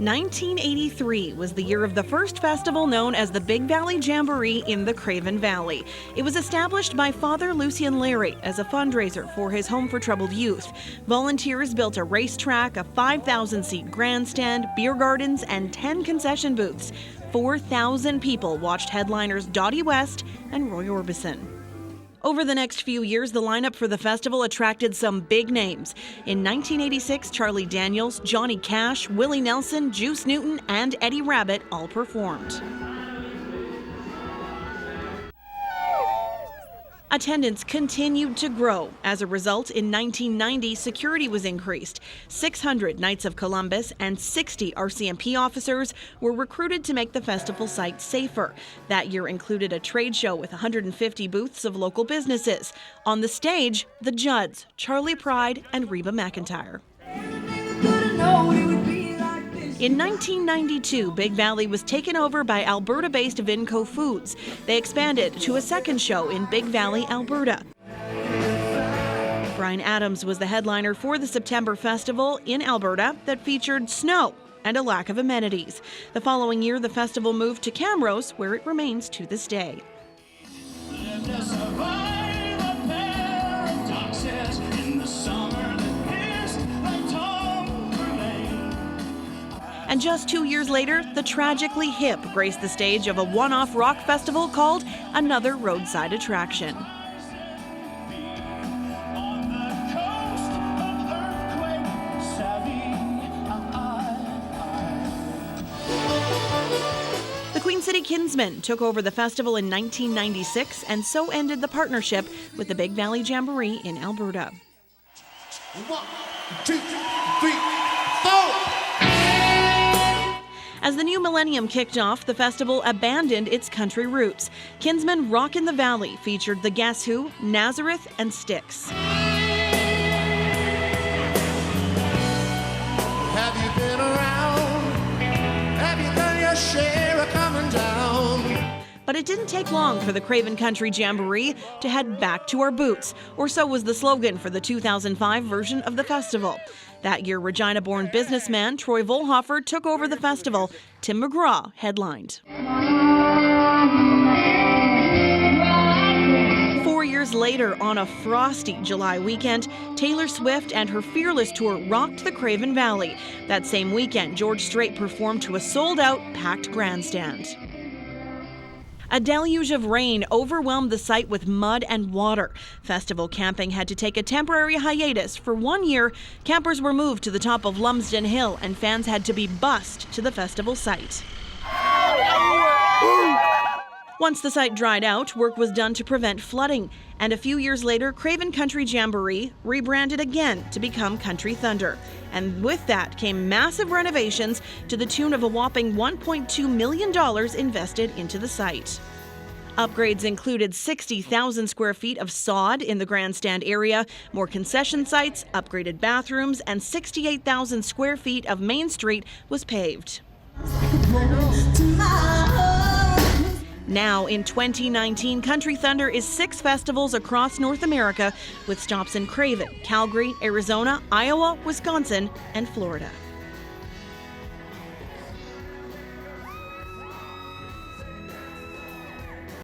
1983 was the year of the first festival known as the Big Valley Jamboree in the Craven Valley. It was established by Father Lucian Larry as a fundraiser for his Home for Troubled Youth. Volunteers built a racetrack, a 5,000-seat grandstand, beer gardens, and 10 concession booths. 4,000 people watched headliners Dottie West and Roy Orbison. Over the next few years, the lineup for the festival attracted some big names. In 1986, Charlie Daniels, Johnny Cash, Willie Nelson, Juice Newton, and Eddie Rabbitt all performed. Attendance continued to grow. As a result, in 1990, security was increased. 600 Knights of Columbus and 60 RCMP officers were recruited to make the festival site safer. That year included a trade show with 150 booths of local businesses. On the stage, the Judds, Charlie Pride, and Reba McEntire. In 1992, Big Valley was taken over by Alberta-based Vinco Foods. They expanded to a second show in Big Valley, Alberta. Bryan Adams was the headliner for the September festival in Alberta that featured snow and a lack of amenities. The following year, the festival moved to Camrose, where it remains to this day. And just 2 years later, the Tragically Hip graced the stage of a one-off rock festival called Another Roadside Attraction. The Queen City Kinsmen took over the festival in 1996, and so ended the partnership with the Big Valley Jamboree in Alberta. 1, 2, 3, 4! As the new millennium kicked off, the festival abandoned its country roots. Kinsmen Rock in the Valley featured the Guess Who, Nazareth, and Styx. Have you been around? Have you done your share of coming down? But it didn't take long for the Craven Country Jamboree to head back to our boots, or so was the slogan for the 2005 version of the festival. That year, Regina-born businessman Troy Volhofer took over the festival. Tim McGraw headlined. 4 years later, on a frosty July weekend, Taylor Swift and her Fearless tour rocked the Craven Valley. That same weekend, George Strait performed to a sold-out, packed grandstand. A deluge of rain overwhelmed the site with mud and water. Festival camping had to take a temporary hiatus. For 1 year, campers were moved to the top of Lumsden Hill, and fans had to be bused to the festival site. Once the site dried out, work was done to prevent flooding. And a few years later, Craven Country Jamboree rebranded again to become Country Thunder. And with that came massive renovations to the tune of a whopping $1.2 million invested into the site. Upgrades included 60,000 square feet of sod in the grandstand area, more concession sites, upgraded bathrooms, and 68,000 square feet of Main Street was paved. Now, in 2019, Country Thunder is 6 festivals across North America with stops in Craven, Calgary, Arizona, Iowa, Wisconsin, and Florida.